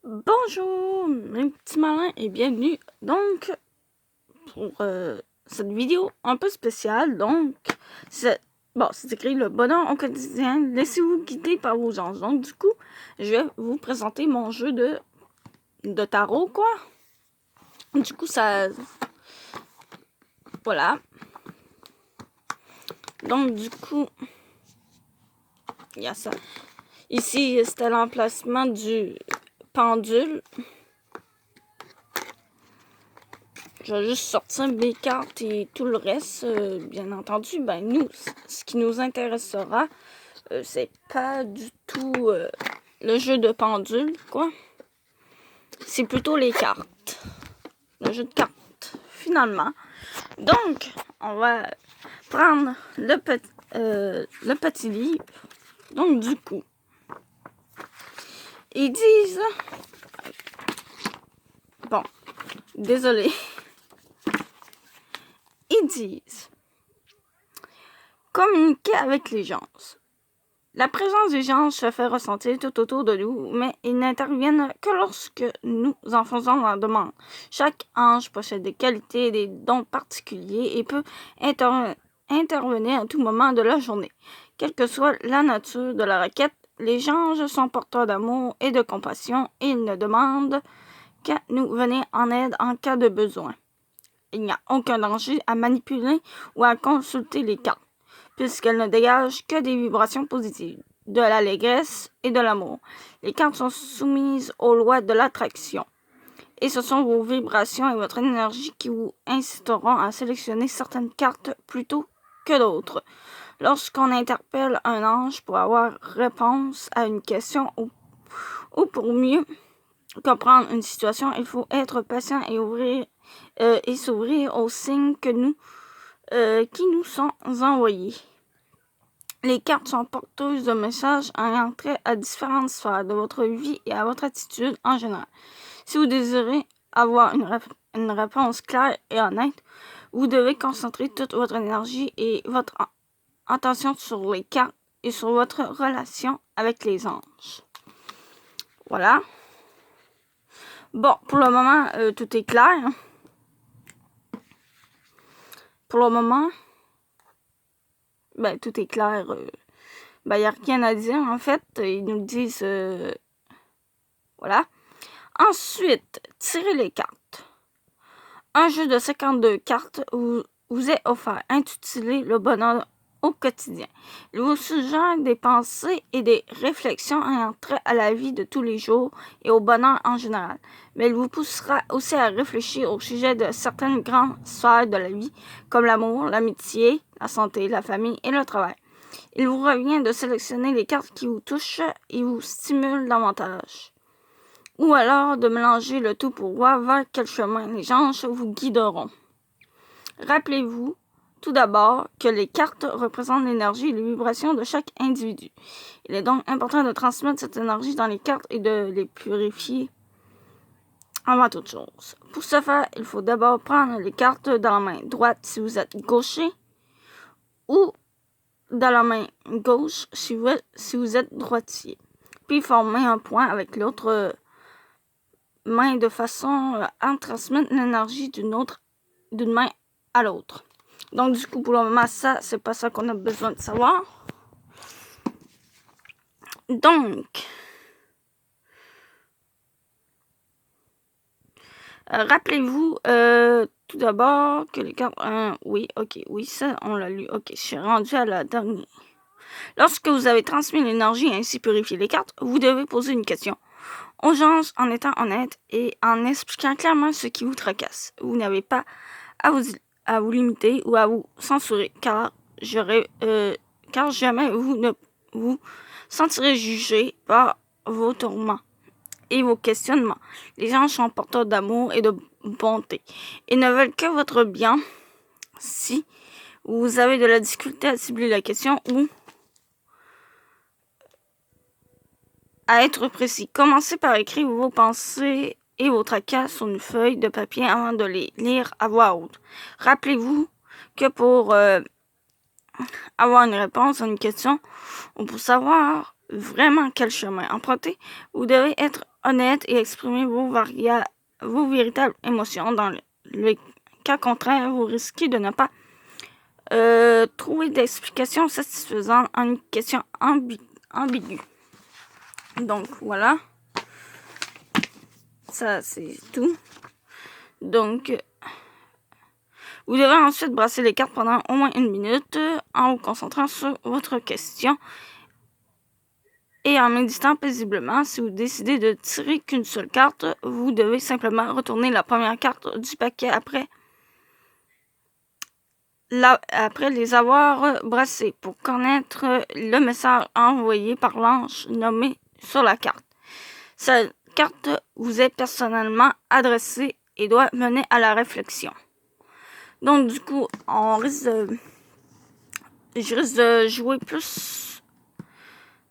Bonjour mes petits malins et bienvenue donc pour cette vidéo un peu spéciale. Donc c'est écrit le bonheur au quotidien, laissez-vous guider par vos anges. Donc du coup je vais vous présenter mon jeu de tarot quoi. Du coup ça voilà. Donc du coup il y a ça. Ici c'était l'emplacement du pendule. Je vais juste sortir mes cartes et tout le reste, bien entendu, nous, ce qui nous intéressera, c'est pas du tout le jeu de pendule, quoi. C'est plutôt les cartes. Le jeu de cartes, finalement. Donc, on va prendre le petit livre. Donc, du coup, ils disent... Bon, désolé. Ils disent... Communiquer avec les gens. La présence des gens se fait ressentir tout autour de nous, mais ils n'interviennent que lorsque nous en faisons la demande. Chaque ange possède des qualités et des dons particuliers et peut intervenir à tout moment de la journée. Quelle que soit la nature de la requête, les anges sont porteurs d'amour et de compassion et ils ne demandent qu'à nous venir en aide en cas de besoin. Il n'y a aucun danger à manipuler ou à consulter les cartes, puisqu'elles ne dégagent que des vibrations positives, de l'allégresse et de l'amour. Les cartes sont soumises aux lois de l'attraction, et ce sont vos vibrations et votre énergie qui vous inciteront à sélectionner certaines cartes plutôt que d'autres. Lorsqu'on interpelle un ange pour avoir réponse à une question ou pour mieux comprendre une situation, il faut être patient et s'ouvrir aux signes qui nous sont envoyés. Les cartes sont porteuses de messages ayant trait à différentes sphères de votre vie et à votre attitude en général. Si vous désirez avoir une réponse claire et honnête, vous devez concentrer toute votre énergie et votre attention sur les cartes et sur votre relation avec les anges. Voilà. Bon, pour le moment, tout est clair. Pour le moment, tout est clair. Il n'y a rien à dire, en fait. Ils nous disent... voilà. Ensuite, tirez les cartes. Un jeu de 52 cartes vous est offert, intitulé Le bonheur au quotidien. Il vous suggère des pensées et des réflexions ayant trait à la vie de tous les jours et au bonheur en général. Mais il vous poussera aussi à réfléchir au sujet de certaines grandes sphères de la vie, comme l'amour, l'amitié, la santé, la famille et le travail. Il vous revient de sélectionner les cartes qui vous touchent et vous stimulent davantage. Ou alors de mélanger le tout pour voir vers quel chemin les anges vous guideront. Rappelez-vous tout d'abord que les cartes représentent l'énergie et les vibrations de chaque individu. Il est donc important de transmettre cette énergie dans les cartes et de les purifier avant toute chose. Pour ce faire, il faut d'abord prendre les cartes dans la main droite si vous êtes gaucher ou dans la main gauche si vous êtes droitier. Puis former un point avec l'autre main de façon à transmettre l'énergie d'une main à l'autre. Donc du coup pour le moment ça c'est pas ça qu'on a besoin de savoir. Donc rappelez-vous tout d'abord que les cartes oui ça on l'a lu. Ok, je suis rendue à la dernière. Lorsque vous avez transmis l'énergie et ainsi purifié les cartes, vous devez poser une question aux gens en étant honnête et en expliquant clairement ce qui vous tracasse. Vous n'avez pas à vous limiter ou à vous censurer, car jamais vous ne vous sentirez jugé par vos tourments et vos questionnements. Les gens sont porteurs d'amour et de bonté. Ils ne veulent que votre bien. Si vous avez de la difficulté à cibler la question ou à être précis, commencez par écrire vos pensées et vos tracas sur une feuille de papier avant de les lire à voix haute. Rappelez-vous que pour avoir une réponse à une question ou pour savoir vraiment quel chemin emprunter, vous devez être honnête et exprimer vos véritables émotions. Dans le cas contraire, vous risquez de ne pas trouver d'explication satisfaisante à une question ambiguë. Donc voilà, ça c'est tout. Donc vous devez ensuite brasser les cartes pendant au moins 1 minute en vous concentrant sur votre question et en méditant paisiblement. Si vous décidez de tirer qu'une seule carte, vous devez simplement retourner la première carte du paquet après les avoir brassés pour connaître le message envoyé par l'ange nommé sur la carte. Cette carte vous est personnellement adressée et doit mener à la réflexion. Donc du coup, je risque de jouer plus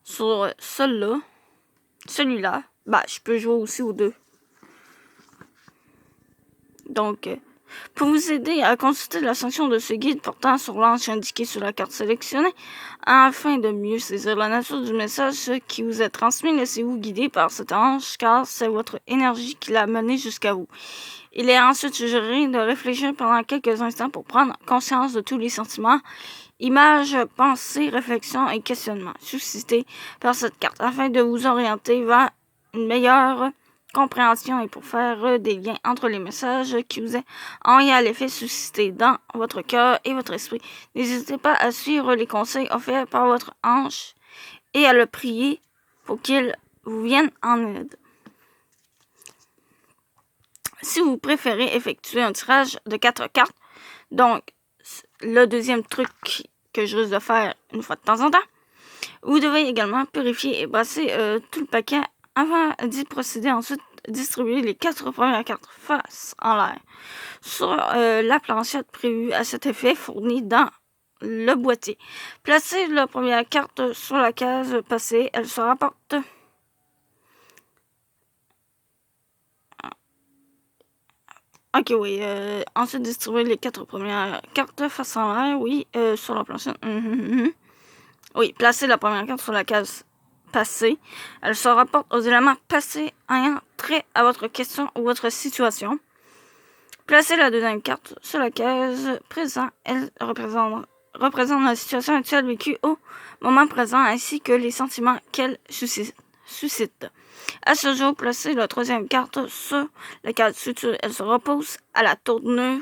sur celui-là. Je peux jouer aussi aux deux. Donc, pour vous aider à consulter la sanction de ce guide portant sur l'ange indiqué sur la carte sélectionnée, afin de mieux saisir la nature du message qui vous est transmis, laissez-vous guider par cet ange, car c'est votre énergie qui l'a mené jusqu'à vous. Il est ensuite suggéré de réfléchir pendant quelques instants pour prendre conscience de tous les sentiments, images, pensées, réflexions et questionnements suscités par cette carte, afin de vous orienter vers une meilleure compréhension et pour faire des liens entre les messages qui vous est envoyé à l'effet suscité dans votre cœur et votre esprit. N'hésitez pas à suivre les conseils offerts par votre ange et à le prier pour qu'il vous vienne en aide. Si vous préférez effectuer un tirage de 4 cartes, donc le deuxième truc que je risque de faire une fois de temps en temps, vous devez également purifier et brasser tout le paquet avant d'y procéder. Ensuite, distribuer les 4 premières cartes face en l'air sur la planchette prévue à cet effet fournie dans le boîtier. Placez la première carte sur la case passée. Elle se rapporte ensuite, distribuer les 4 premières cartes face en l'air, sur la planchette. Oui, placez la première carte sur la case passée. Elle se rapporte aux éléments passés ayant trait à votre question ou votre situation. Placez la deuxième carte sur la case présent. Elle représente la situation actuelle vécue au moment présent ainsi que les sentiments qu'elle suscite. À ce jour, placez la troisième carte sur la case future. Elle se repose à la tournure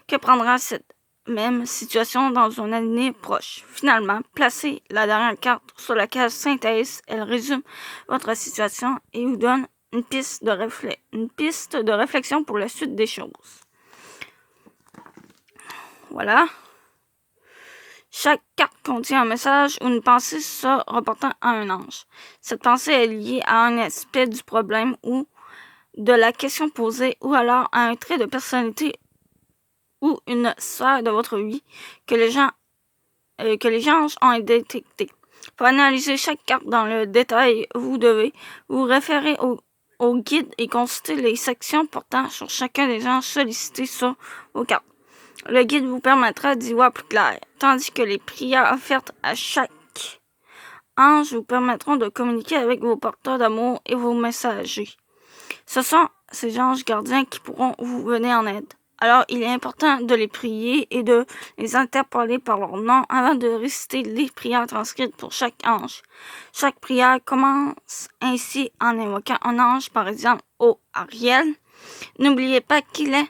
que prendra cette même situation dans un avenir proche. Finalement, placez la dernière carte sur la case synthèse. Elle résume votre situation et vous donne une piste de réflexion pour la suite des choses. Voilà. Chaque carte contient un message ou une pensée se reportant à un ange. Cette pensée est liée à un aspect du problème ou de la question posée ou alors à un trait de personnalité ou une sphère de votre vie que les anges ont détecté. Pour analyser chaque carte dans le détail, vous devez vous référer au guide et consulter les sections portant sur chacun des anges sollicités sur vos cartes. Le guide vous permettra d'y voir plus clair, tandis que les prières offertes à chaque ange vous permettront de communiquer avec vos porteurs d'amour et vos messagers. Ce sont ces anges gardiens qui pourront vous venir en aide. Alors, il est important de les prier et de les interpeller par leur nom avant de réciter les prières transcrites pour chaque ange. Chaque prière commence ainsi en invoquant un ange, par exemple, ô Ariel. N'oubliez pas qu'il est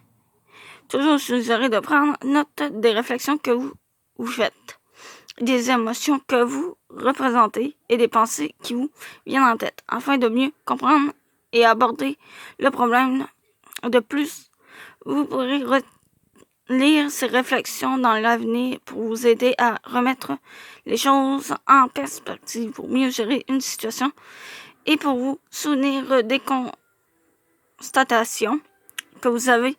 toujours suggéré de prendre note des réflexions que vous faites, des émotions que vous représentez et des pensées qui vous viennent en tête, afin de mieux comprendre et aborder le problème. De plus, vous pourrez lire ces réflexions dans l'avenir pour vous aider à remettre les choses en perspective, pour mieux gérer une situation et pour vous souvenir des constatations que vous avez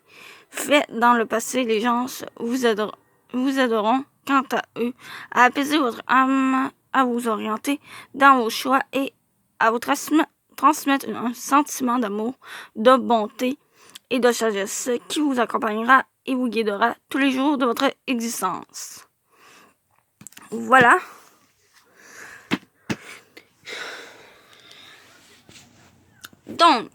faites dans le passé. Les gens vous aideront quant à eux à apaiser votre âme, à vous orienter dans vos choix et à vous transmettre un sentiment d'amour, de bonté et de sagesse qui vous accompagnera et vous guidera tous les jours de votre existence. Voilà. Donc,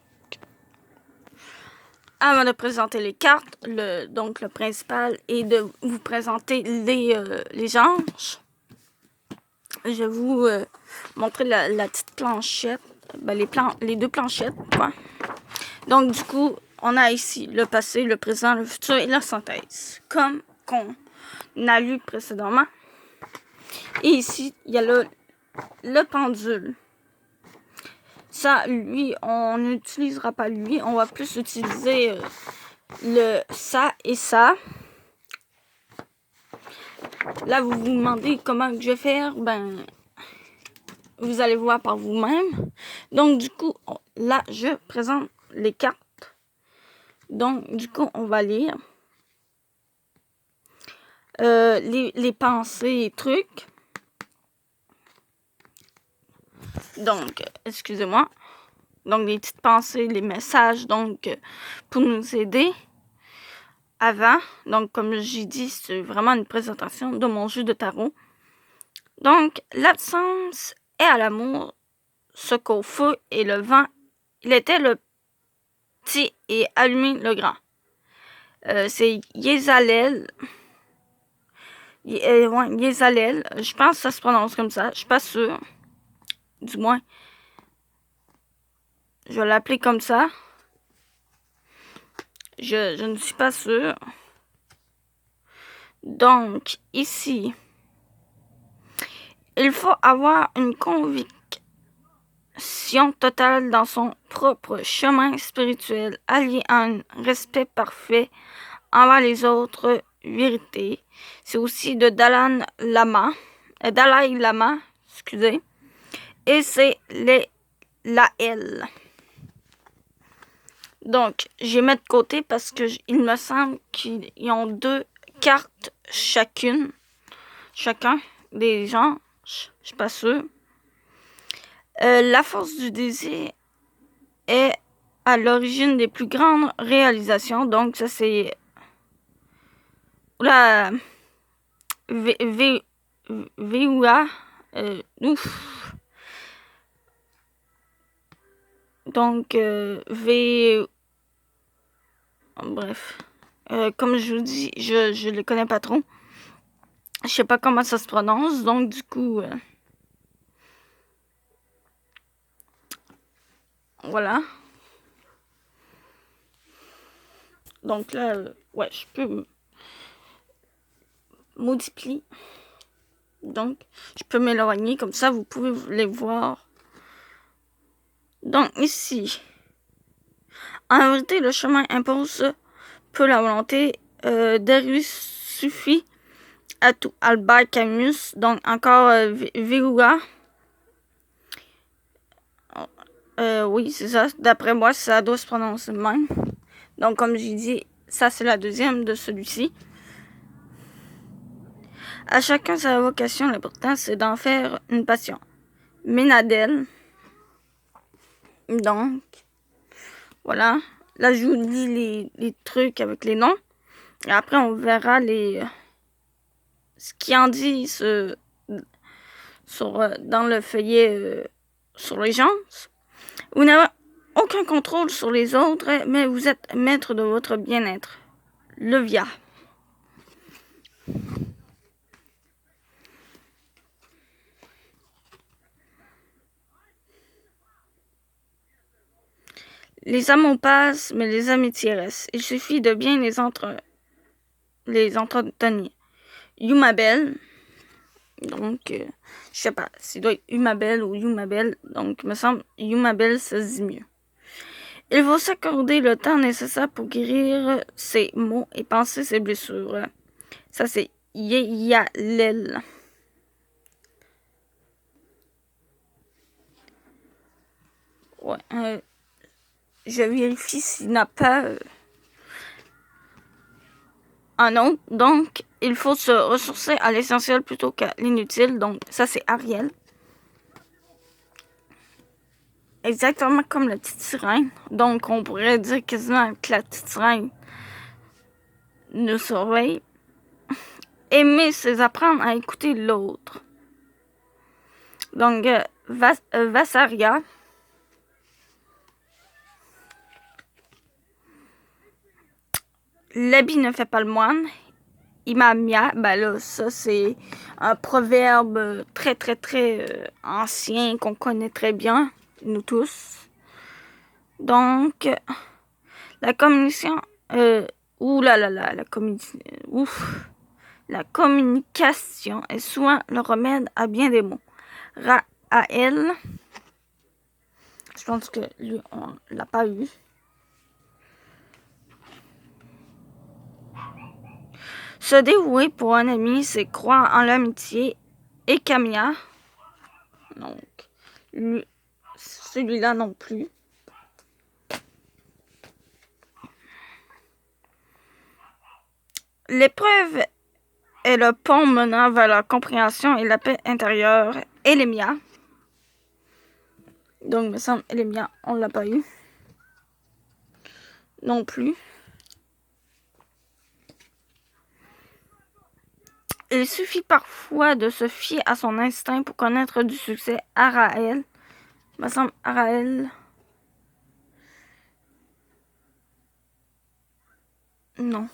avant de présenter les cartes, donc le principal est de vous présenter les anges. Je vais vous montrer la petite planchette, ben les deux planchettes, quoi. Donc, du coup, on a ici le passé, le présent, le futur et la synthèse, comme qu'on a lu précédemment. Et ici, il y a le pendule. Ça, lui, on n'utilisera pas lui, on va plus utiliser le ça et ça. Là, vous vous demandez comment je vais faire, ben, vous allez voir par vous-même. Donc, du coup, là, je présente les cartes. Donc, du coup, on va lire les pensées et trucs. Donc, excusez-moi. Donc, les petites pensées, les messages, donc, pour nous aider avant. Donc, comme j'ai dit, c'est vraiment une présentation de mon jeu de tarot. Donc, l'absence est à l'amour, ce qu'au feu et le vent, il était le petit et allumé le grand. C'est Yézalel. Ouais, Yézalel. Je pense que ça se prononce comme ça. Je suis pas sûre. Du moins, je vais l'appeler comme ça. Je ne suis pas sûre. Donc, ici, il faut avoir une conviction totale dans son propre chemin spirituel, allié à un respect parfait envers les autres vérités. C'est aussi de Dalai Lama, excusez, et c'est la L. Donc, je les mets de côté parce que il me semble qu'ils ont 2 cartes chacun des gens. Je suis pas sûre. La force du désir est à l'origine des plus grandes réalisations. Donc, ça c'est la VUA. Donc, bref. Comme je vous dis, je les connais pas trop. Je sais pas comment ça se prononce. Donc, du coup, voilà. Donc là, ouais, je peux multiplier. Donc, je peux m'éloigner. Comme ça, vous pouvez les voir. Donc, ici, en vérité, le chemin impose peu la volonté. Darius suffit à tout. Albert Camus, donc encore Verrouga. Oui, c'est ça. D'après moi, ça doit se prononcer de même. Donc, comme j'ai dit, ça c'est la deuxième de celui-ci. À chacun sa vocation, l'important c'est d'en faire une passion. Ménadel. Donc, voilà. Là, je vous lis les trucs avec les noms. Et après, on verra ce qui en dit dans le feuillet sur les gens. Vous n'avez aucun contrôle sur les autres, mais vous êtes maître de votre bien-être. Levia. Les amours passent, mais les amitiés restent. Il suffit de bien les entretenir. Yumabel. Donc, je sais pas, s'il doit être Yumabel ou Yumabel. Donc, il me semble Yumabel, ça se dit mieux. Il faut s'accorder le temps nécessaire pour guérir ses maux et penser ses blessures. Ça, c'est Yeyalel. Ouais, je vérifie s'il n'a pas un autre. Donc, il faut se ressourcer à l'essentiel plutôt qu'à l'inutile. Donc, ça, c'est Ariel. Exactement comme la petite sirène. Donc, on pourrait dire quasiment que la petite sirène nous surveille. Aimer, c'est apprendre à écouter l'autre. Donc, Vassaria. l'habit ne fait pas le moine. Imamia, ben là, ça c'est un proverbe très ancien qu'on connaît très bien, nous tous. Donc, la communication, la communication est souvent le remède à bien des maux. Raël, je pense que lui, on l'a pas eu. Se dévouer pour un ami, c'est croire en l'amitié. Et Camilla, donc, celui-là non plus. L'épreuve est le pont menant vers la compréhension et la paix intérieure. Elémia. Donc, me semble, Elémia, on l'a pas eu. Non plus. Il suffit parfois de se fier à son instinct pour connaître du succès. Araël. Me semble, Araël. Non.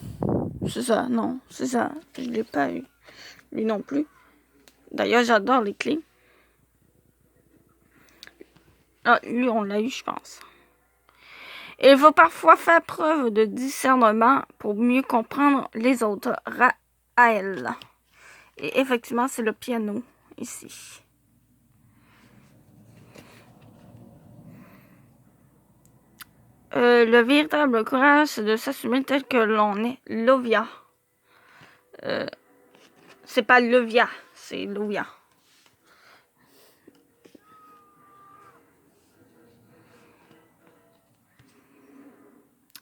C'est ça, non. C'est ça. Je l'ai pas eu. Lui non plus. D'ailleurs, j'adore les clés. Ah, lui, on l'a eu, je pense. Il faut parfois faire preuve de discernement pour mieux comprendre les autres. Raël. Et effectivement, c'est le piano, ici. Le véritable courage, c'est de s'assumer tel que l'on est. Lovia. C'est pas Lovia, c'est Lovia.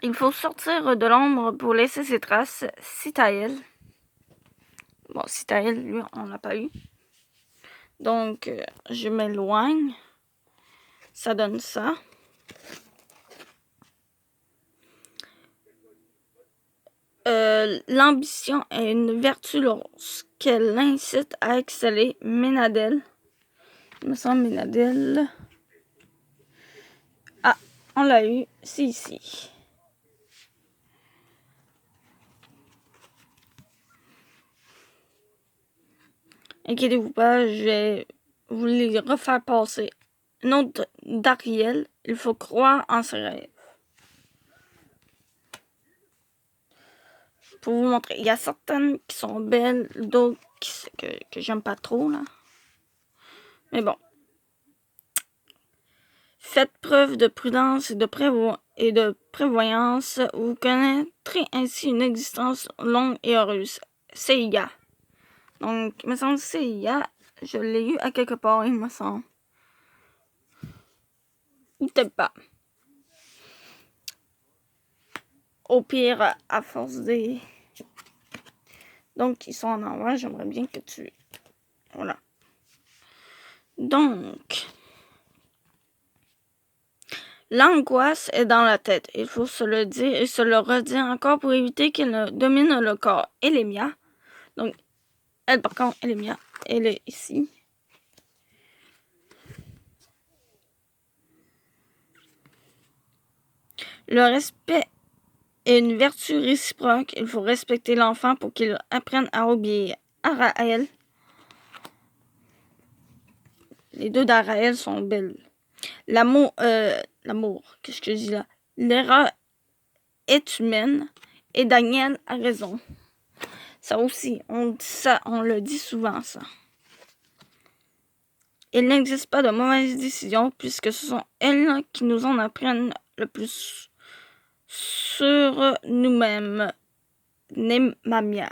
Il faut sortir de l'ombre pour laisser ses traces. Citaël. Bon, Citaël, lui, on l'a pas eu. Donc, je m'éloigne. Ça donne ça. L'ambition est une vertu lorsqu'elle incite à exceller. Ménadel. Il me semble Ménadel. Ah, on l'a eu. C'est ici. Inquiétez-vous pas, je vais vous les refaire passer. Une autre d'Ariel. Il faut croire en ses rêves. Pour vous montrer, il y a certaines qui sont belles, d'autres que j'aime pas trop, là. Mais bon. Faites preuve de prudence et de prévoyance. Vous connaîtrez ainsi une existence longue et heureuse. CIA. Donc, il me semble CIA, je l'ai eu à quelque part, il me semble. Ou peut-être pas. Au pire, à force des... Donc, ils sont en envers. J'aimerais bien que tu... Voilà. Donc, l'angoisse est dans la tête. Il faut se le dire et se le redire encore pour éviter qu'elle ne domine le corps. Elémia. Donc, elle, par contre, Elémia, elle est ici. Le respect est une vertu réciproque. Il faut respecter l'enfant pour qu'il apprenne à obéir. Araël. Les deux d'Araël sont belles. L'amour, qu'est-ce que je dis là? L'erreur est humaine et Daniel a raison. Ça aussi, on dit ça, on le dit souvent, ça. Il n'existe pas de mauvaises décisions puisque ce sont elles qui nous en apprennent le plus sur nous-mêmes. Nemamia.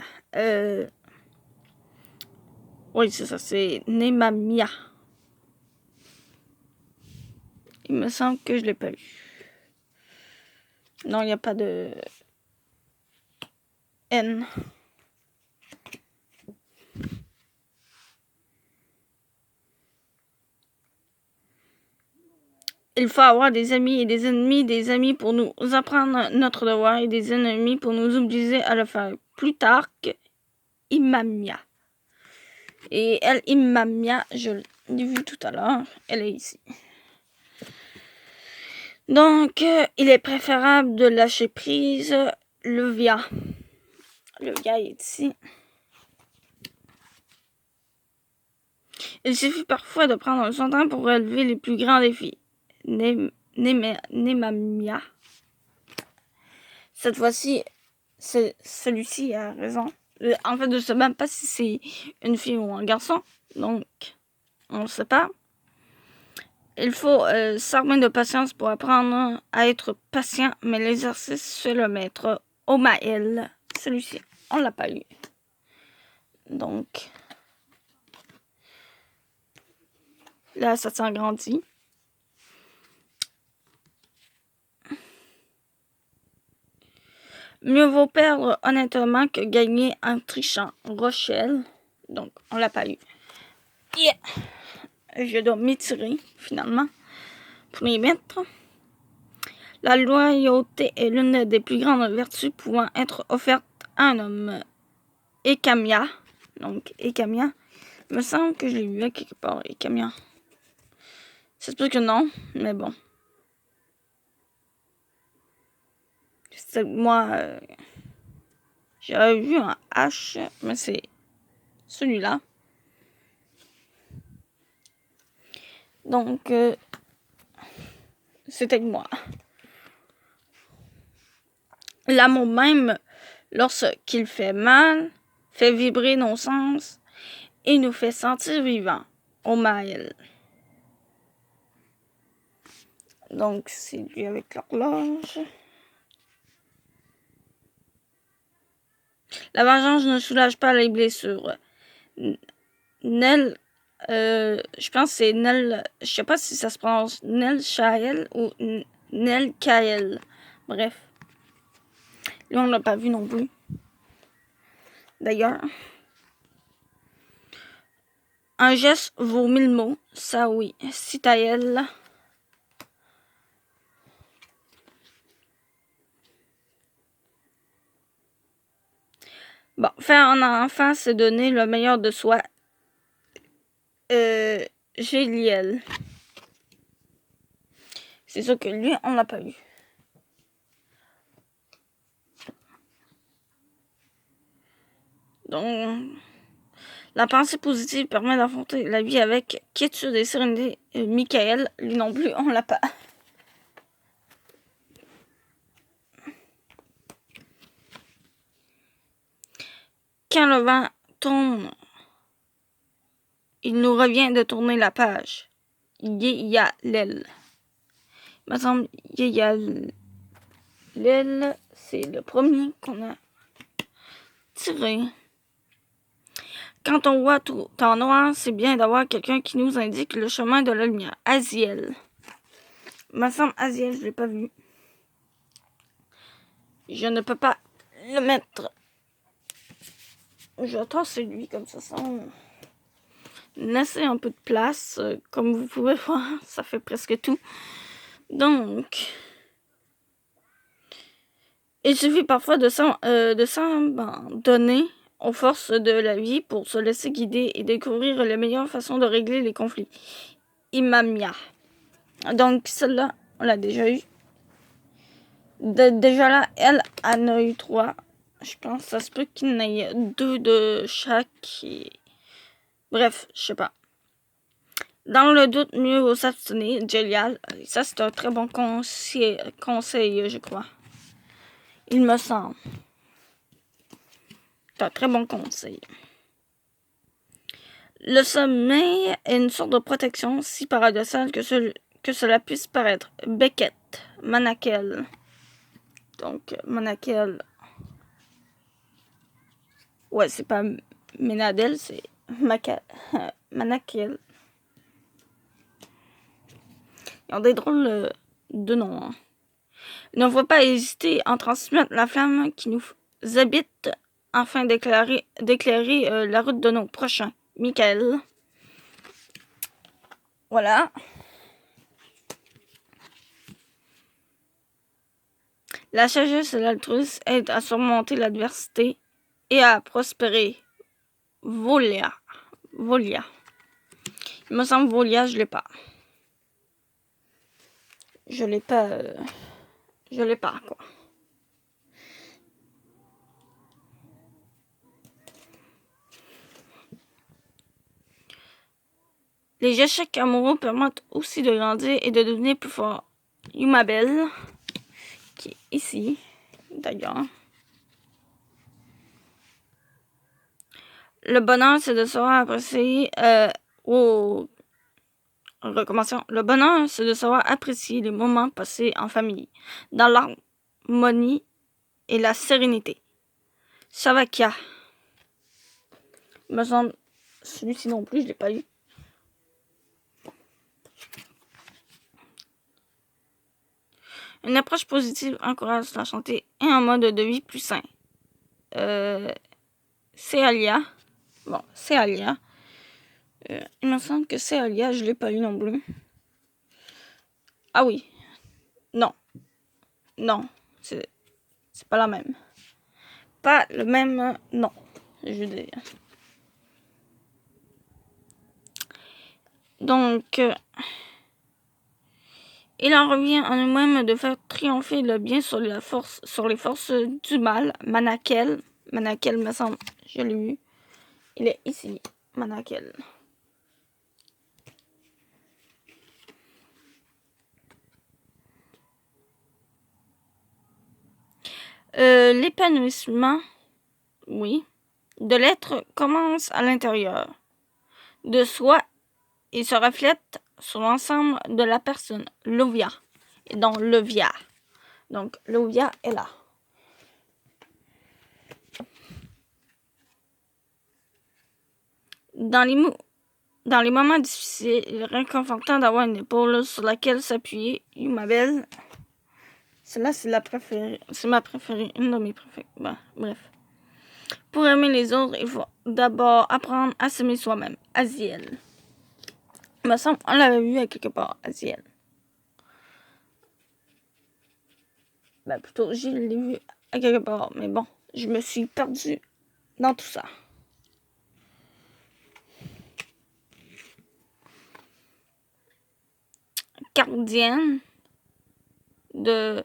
Oui, c'est ça, c'est Nemamia. Il me semble que je l'ai pas eu. Non, il n'y a pas de N. Il faut avoir des amis et des ennemis, des amis pour nous apprendre notre devoir et des ennemis pour nous obliger à le faire. Plutarque, Imamia. Et elle, Imamia, je l'ai vue tout à l'heure, elle est ici. Donc, il est préférable de lâcher prise Luvia. Luvia est ici. Il suffit parfois de prendre son temps pour relever les plus grands défis. Nemamia. Cette fois-ci, celui-ci a raison. En fait, je ne sais même pas si c'est une fille ou un garçon. Donc, on ne sait pas. Il faut s'armer de patience pour apprendre à être patient, mais l'exercice fait le maître. Omael. Celui-ci, on l'a pas eu. Donc, là, ça s'agrandit. Mieux vaut perdre honnêtement que gagner en trichant. Rochelle. Donc, on l'a pas eu. Yeah. Je dois m'étirer, finalement, pour les mettre. La loyauté est l'une des plus grandes vertus pouvant être offertes à un homme. Ekamia. Donc, Ekamia. Il me semble que je l'ai vu à quelque part, Ekamia. C'est sûr que non, mais bon. Moi, j'avais vu un H, mais c'est celui-là. Donc, c'était moi. L'amour même, lorsqu'il fait mal, fait vibrer nos sens et nous fait sentir vivants. Omael. Donc, c'est lui avec l'horloge. La vengeance ne soulage pas les blessures. Nel, je pense que c'est Nel, je sais pas si ça se prononce Nel Chael ou Nel Kael. Bref. Lui, on l'a pas vu non plus. D'ailleurs. Un geste vaut 1000 mots. Ça, oui. Citaël. Bon, faire un enfant, c'est donner le meilleur de soi. Géliel. C'est sûr que lui, on l'a pas eu. Donc, la pensée positive permet d'affronter la vie avec quiétude et sérénité. Michael, lui non plus, on l'a pas. Quand le vent tourne, il nous revient de tourner la page. Yéyalel. Il me semble Yéyalel, c'est le premier qu'on a tiré. Quand on voit tout en noir, c'est bien d'avoir quelqu'un qui nous indique le chemin de la lumière. Aziel. Il me semble Aziel, je ne l'ai pas vu. Je ne peux pas le mettre. Je tasse lui comme ça. Laisser un peu de place. Comme vous pouvez voir, ça fait presque tout. Donc, il suffit parfois de s'abandonner aux forces de la vie pour se laisser guider et découvrir les meilleures façons de régler les conflits. Imamia. Donc, celle-là, on l'a déjà eu. Déjà là, elle en a eu 3. Je pense que ça se peut qu'il y en ait 2 de chaque. Bref, je sais pas. Dans le doute, mieux vaut s'abstenir. Gélial. Ça, c'est un très bon conseil, je crois. Il me semble. C'est un très bon conseil. Le sommeil est une sorte de protection, si paradoxale que cela puisse paraître. Beckett. Manakel. Donc, Manakel. Ouais, c'est pas Ménadel, c'est Manakel. Ils ont des drôles de noms. Hein. Ne faut pas hésiter à transmettre la flamme qui nous habite afin d'éclairer la route de nos prochains. Michael. Voilà. La sagesse et l'altruisme aident à surmonter l'adversité et à prospérer. Volia. Il me semble Volia, je l'ai pas. Je l'ai pas, quoi. Les échecs amoureux permettent aussi de grandir et de devenir plus fort. Yumabel, qui est ici, d'ailleurs. Le bonheur, c'est de savoir apprécier recommençons. Le bonheur, c'est de savoir apprécier les moments passés en famille, dans l'harmonie et la sérénité. Savakia. Me semble, celui-ci non plus, je l'ai pas eu. Une approche positive encourage la santé et un mode de vie plus sain. C'est Alia. Bon, c'est Alia. Il me semble que c'est Alia, je l'ai pas eu non plus. Ah oui. Non. Non. C'est pas la même. Pas le même. Non. Je veux dire. Donc, il en revient en nous-mêmes de faire triompher le bien sur les forces du mal. Manakel. Manakel, me semble, je l'ai vu. Il est ici. Manakel. L'épanouissement, oui, de l'être commence à l'intérieur de soi et se reflète sur l'ensemble de la personne. Lovia. Et donc, Lovia. Donc, Lovia est là. Dans les moments difficiles, il est réconfortant d'avoir une épaule sur laquelle s'appuyer. Ma belle. Celle-là, c'est la préférée. C'est ma préférée. Une de mes préférées. Bah, bref. Pour aimer les autres, il faut d'abord apprendre à s'aimer soi-même. Aziel. Il me semble qu'on l'avait vu à quelque part, Aziel. Ben, plutôt, je l'ai vu à quelque part. Mais bon, je me suis perdue dans tout ça. Gardienne de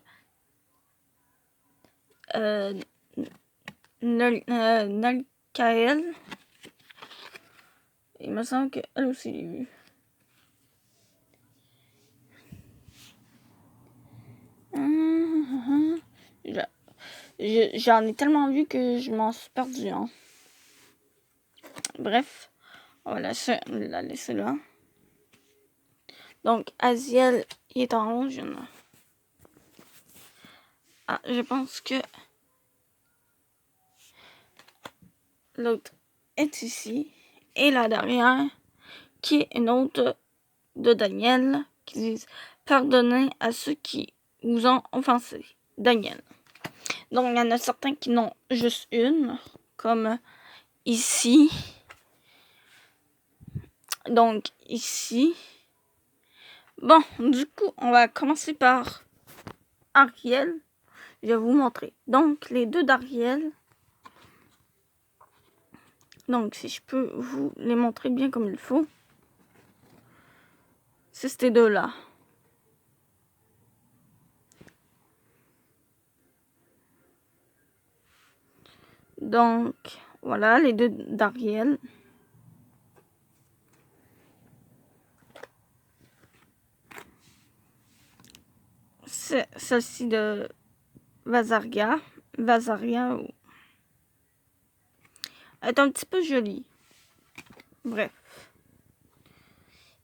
Nalkael. Il me semble qu'elle aussi l'a vu. J'en ai tellement vu que je m'en suis perdu. Hein. Bref, on va la laisser là. Donc, Aziel, il est en haut. Je pense que l'autre est ici. Et là derrière, qui est une autre de Daniel, qui dit « Pardonnez à ceux qui vous ont offensé. » Daniel. Donc, il y en a certains qui n'ont juste une, comme ici. Donc, ici. Bon, du coup, on va commencer par Ariel. Je vais vous montrer. Donc, les deux d'Ariel. Donc, si je peux vous les montrer bien comme il faut. C'est ces deux-là. Donc, voilà, les deux d'Ariel. C'est celle-ci de Vazaria. Vazaria est un petit peu jolie. Bref.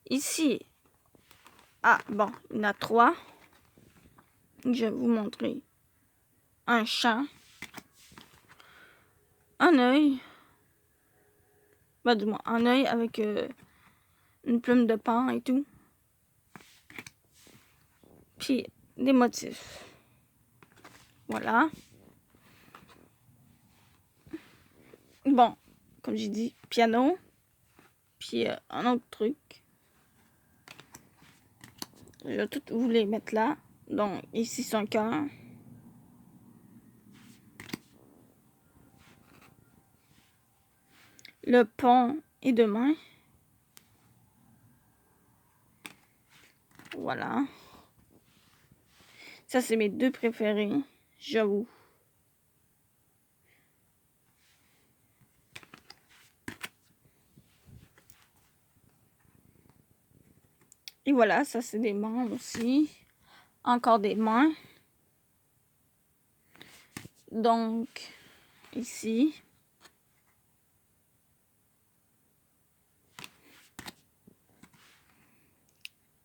Ici. Bon, il y en a 3. Je vais vous montrer un chat. Un œil. Du moins, un œil avec une plume de pain et tout. Puis, des motifs. Voilà. Bon, comme j'ai dit, piano. Puis, un autre truc. Je vais tout vous les mettre là. Donc, ici, c'est un cœur. Le pont est demain. Voilà. Ça, c'est mes deux préférés. J'avoue. Et voilà, ça c'est des mains aussi. Encore des mains. Donc, ici.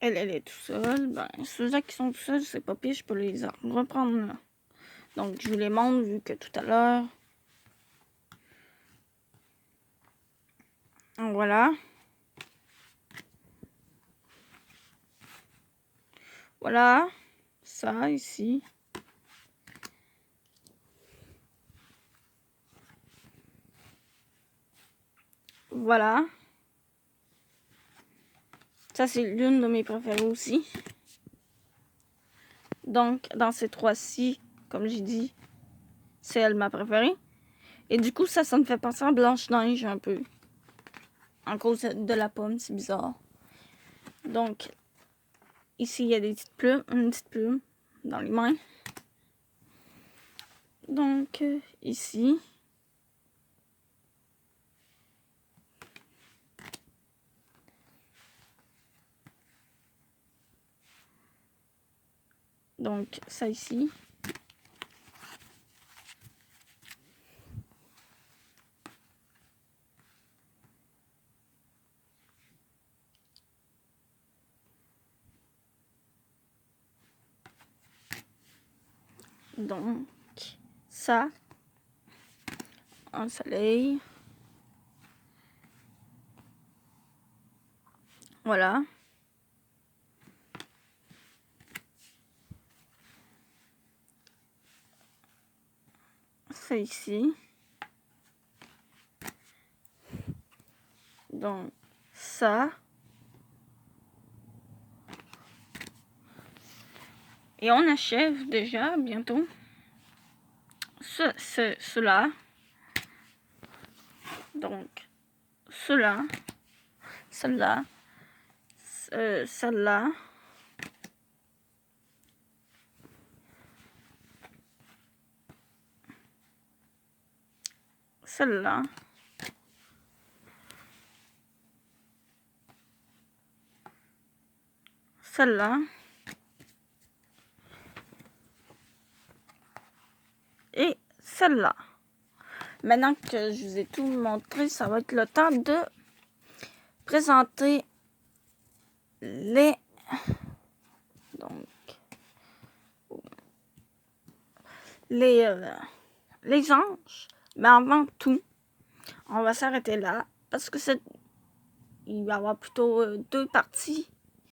Elle est tout seule. Ben, ceux-là qui sont tout seuls, c'est pas pire, je peux les reprendre là. Donc, je vous les montre vu que tout à l'heure. Voilà. Voilà. Ça, ici. Voilà. Ça, c'est l'une de mes préférées aussi. Donc, dans ces trois-ci, comme j'ai dit, c'est elle ma préférée. Et du coup, ça me fait penser à Blanche-Neige un peu. En cause de la pomme, c'est bizarre. Donc, ici, il y a des petites plumes, une petite plume dans les mains. Donc, ici. Donc, ça ici. Donc, ça. Un soleil. Voilà. Ça ici. Donc, ça. Et on achève déjà bientôt. Cela. Donc, cela. Celle-là. Celle-là. Celle-là. Celle-là. Et celle-là. Maintenant que je vous ai tout montré, ça va être le temps de présenter les... Donc... les anges. Mais avant tout, on va s'arrêter là. Parce que il va y avoir plutôt deux parties